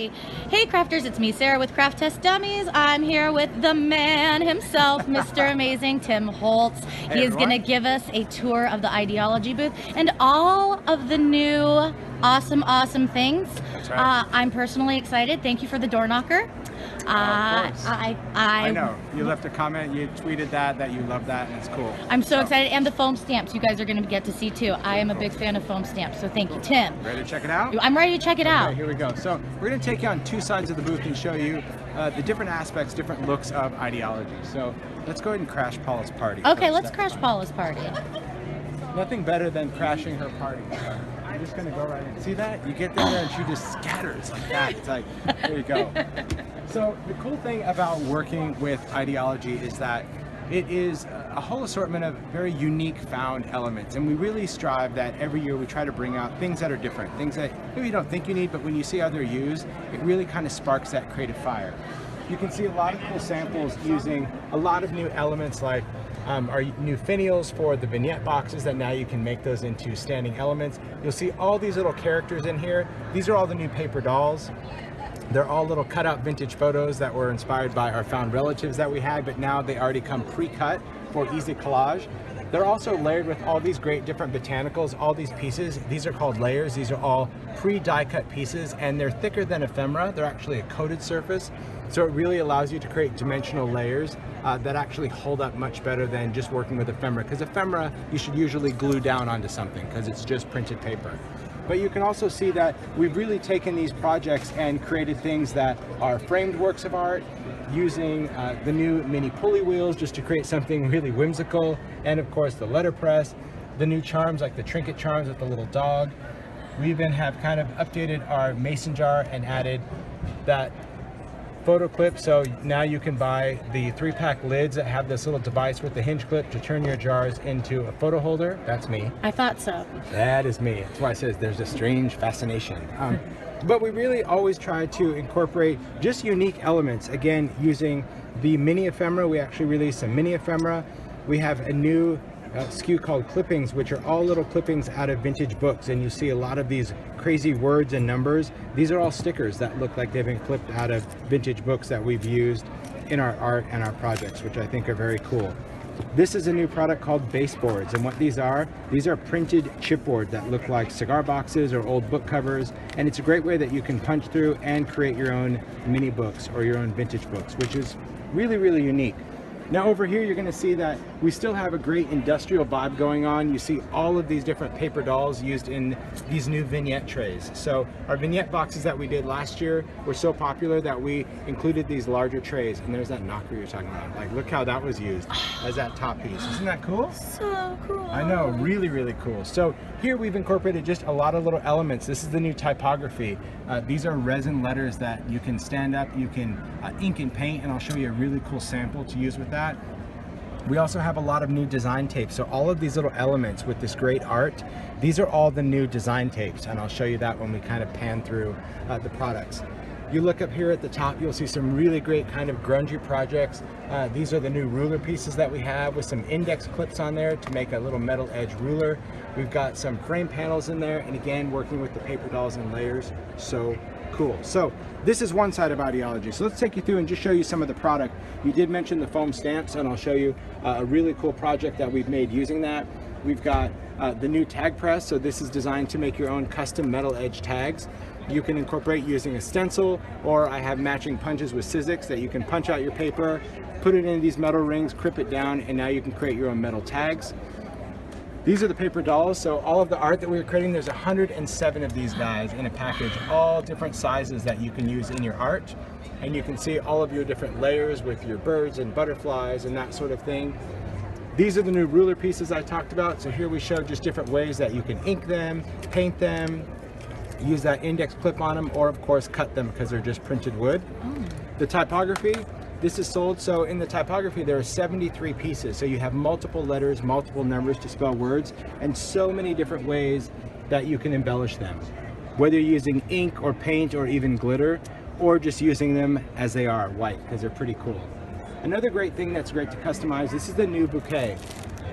Idea-Ology. Hey crafters, it's me Sarah with Craft Test Dummies. I'm here with the man himself, Mr. Amazing Tim Holtz. He is going to give us a tour of the Idea-Ology booth and all of the new awesome things. That's right. I'm personally excited. Thank you for the door knocker. Of course. I know. You left a comment, you tweeted that you love that, and it's cool. I'm so excited. And the foam stamps you guys are going to get to see too. I am a big fan of foam stamps, so thank you, Tim. Ready to check it out? I'm ready to check it out. Here we go. So we're going to take you on two sides of the booth and show you the different aspects, different looks of Idea-Ology. So let's go ahead and crash Paula's party. Okay, let's crash Paula's party. Nothing better than crashing her party. I'm just going to go right in. See that? You get there and she just scatters like that. It's like, there you go. So the cool thing about working with Idea-Ology is that it is a whole assortment of very unique found elements, and we really strive that every year we try to bring out things that are different, things that maybe you don't think you need, but when you see others used, it really kind of sparks that creative fire. You can see a lot of cool samples using a lot of new elements like our new finials for the vignette boxes that now you can make those into standing elements. You'll see all these little characters in here. These are all the new paper dolls. They're all little cutout vintage photos that were inspired by our found relatives that we had, but now they already come pre-cut for easy collage. They're also layered with all these great different botanicals, all these pieces. These are called layers. These are all pre-die cut pieces, and they're thicker than ephemera. They're actually a coated surface. So it really allows you to create dimensional layers that actually hold up much better than just working with ephemera, because ephemera you should usually glue down onto something because it's just printed paper. But you can also see that we've really taken these projects and created things that are framed works of art, using the new mini pulley wheels just to create something really whimsical, and of course the letterpress, the new charms like the trinket charms with the little dog. We even have kind of updated our mason jar and added that photo clip, so now you can buy the 3-pack lids that have this little device with the hinge clip to turn your jars into a photo holder. That's me. I thought so. That is me. That's why it says there's a strange fascination. But we really always try to incorporate just unique elements. Again, using the mini ephemera, we actually released some mini ephemera. We have a new SKU called clippings, which are all little clippings out of vintage books, and you see a lot of these crazy words and numbers. These are all stickers that look like they've been clipped out of vintage books that we've used in our art and our projects, which I think are very cool. This is a new product called baseboards, and what these are printed chipboard that look like cigar boxes or old book covers, and it's a great way that you can punch through and create your own mini books or your own vintage books, which is really unique. Now over here you're going to see that we still have a great industrial vibe going on. You see all of these different paper dolls used in these new vignette trays. So our vignette boxes that we did last year were so popular that we included these larger trays. And there's that knocker you're talking about. Like, look how that was used as that top piece. Isn't that cool? So cool. I know, really cool. So here we've incorporated just a lot of little elements. This is the new typography. These are resin letters that you can stand up, you can ink and paint, and I'll show you a really cool sample to use with that. We also have a lot of new design tapes. So all of these little elements with this great art, these are all the new design tapes, and I'll show you that when we kind of pan through the products. You look up here at the top, you'll see some really great kind of grungy projects. These are the new ruler pieces that we have with some index clips on there to make a little metal edge ruler. We've got some frame panels in there, and again, working with the paper dolls and layers. So cool. So this is one side of Idea-Ology. So let's take you through and just show you some of the product. You did mention the foam stamps, and I'll show you a really cool project that we've made using that. We've got the new tag press. So this is designed to make your own custom metal edge tags. You can incorporate using a stencil, or I have matching punches with Sizzix that you can punch out your paper, put it in these metal rings, crip it down, and now you can create your own metal tags. These are the paper dolls. So all of the art that we're creating, there's 107 of these guys in a package, all different sizes that you can use in your art. And you can see all of your different layers with your birds and butterflies and that sort of thing. These are the new ruler pieces I talked about. So here we show just different ways that you can ink them, paint them, use that index clip on them, or of course cut them because they're just printed wood. The typography, this is sold. So in the typography there are 73 pieces, so you have multiple letters, multiple numbers to spell words, and so many different ways that you can embellish them, whether you're using ink or paint or even glitter, or just using them as they are, white, because they're pretty cool. Another great thing that's great to customize, this is the new bouquet.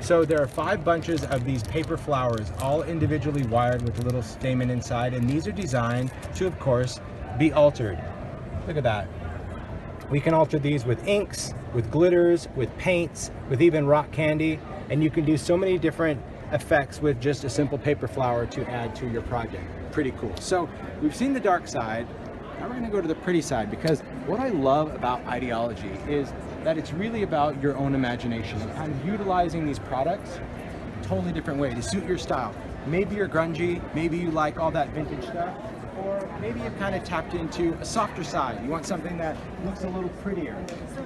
So there are 5 bunches of these paper flowers, all individually wired with a little stamen inside, and these are designed to, of course, be altered. Look at that. We can alter these with inks, with glitters, with paints, with even rock candy, and you can do so many different effects with just a simple paper flower to add to your project. Pretty cool. So we've seen the dark side. Now we're going to go to the pretty side, because what I love about Idea-Ology is that it's really about your own imagination and kind of utilizing these products a totally different way to suit your style. Maybe you're grungy, maybe you like all that vintage stuff, or maybe you've kind of tapped into a softer side. You want something that looks a little prettier.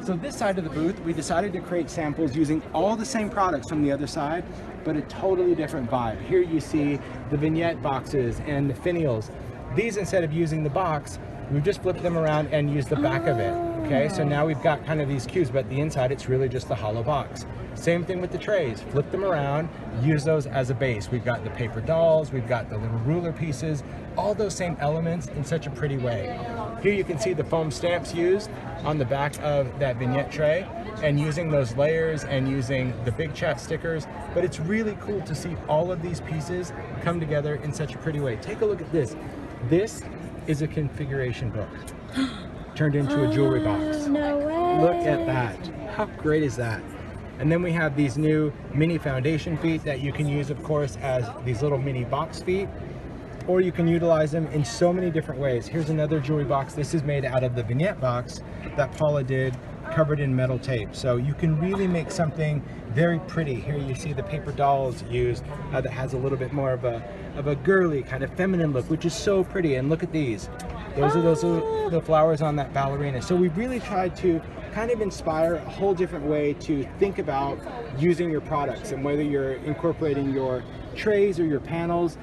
So this side of the booth, we decided to create samples using all the same products from the other side, but a totally different vibe. Here you see the Vignette boxes and the finials. These, instead of using the box, we've just flipped them around and used the back of it. Okay, so now we've got kind of these cubes, but the inside it's really just the hollow box. Same thing with the trays. Flip them around, use those as a base. We've got the paper dolls, we've got the little ruler pieces, all those same elements in such a pretty way. Here you can see the foam stamps used on the back of that Vignette tray, and using those layers and using the Big Chat stickers. But it's really cool to see all of these pieces come together in such a pretty way. Take a look at this. This is a configuration book turned into a jewelry box. No way. Look at that. How great is that? And then we have these new mini foundation feet that you can use, of course, as these little mini box feet, or you can utilize them in so many different ways. Here's another jewelry box. This is made out of the Vignette box that Paula did, covered in metal tape. So you can really make something very pretty. Here you see the paper dolls used that has a little bit more of a girly kind of feminine look, which is so pretty. And look at these. Those are the flowers on that ballerina. So we really tried to kind of inspire a whole different way to think about using your products, and whether you're incorporating your trays or your panels,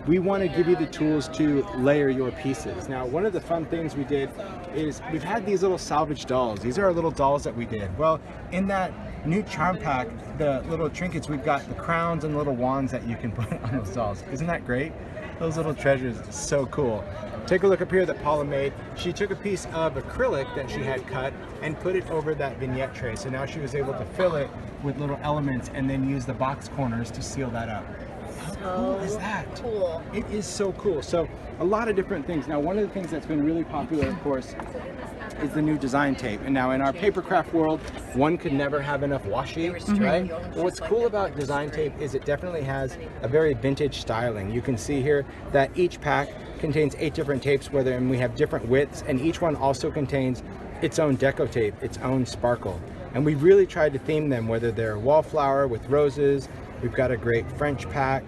we want to give you the tools to layer your pieces. Now, one of the fun things we did is we've had these little salvage dolls. These are our little dolls that we did. Well, in that new charm pack, the little trinkets, we've got the crowns and little wands that you can put on those dolls. Isn't that great? Those little treasures, so cool. Take a look up here that Paula made. She took a piece of acrylic that she had cut and put it over that Vignette tray. So now she was able to fill it with little elements and then use the box corners to seal that up. How cool is that? Cool. It is so cool. So a lot of different things. Now, one of the things that's been really popular, of course, is the new design tape. And now in our papercraft world, one could never have enough washi, right? Well, what's cool about design tape is it definitely has a very vintage styling. You can see here that each pack contains 8 different tapes, and we have different widths, and each one also contains its own deco tape, its own sparkle. And we really tried to theme them, whether they're wallflower with roses. We've got a great French pack.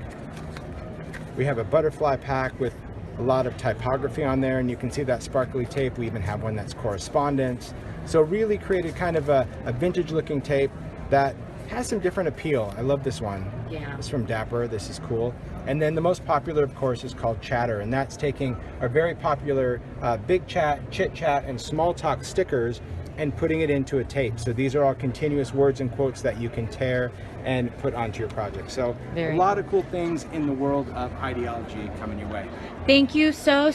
We have a butterfly pack with a lot of typography on there, and you can see that sparkly tape. We even have one that's correspondence. So really created kind of a vintage looking tape that has some different appeal. I love this one. Yeah. It's from Dapper. This is cool. And then the most popular, of course, is called Chatter, and that's taking our very popular Big Chat, Chit Chat, and Small Talk stickers and putting it into a tape. So these are all continuous words and quotes that you can tear and put onto your project. So a lot of cool things in the world of Idea-Ology coming your way. Thank you so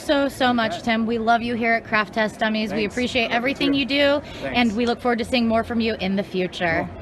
much, Tim. We love you here at Craft Test Dummies. Thanks. We appreciate everything you do, Thanks. and we look forward to seeing more from you in the future. Cool.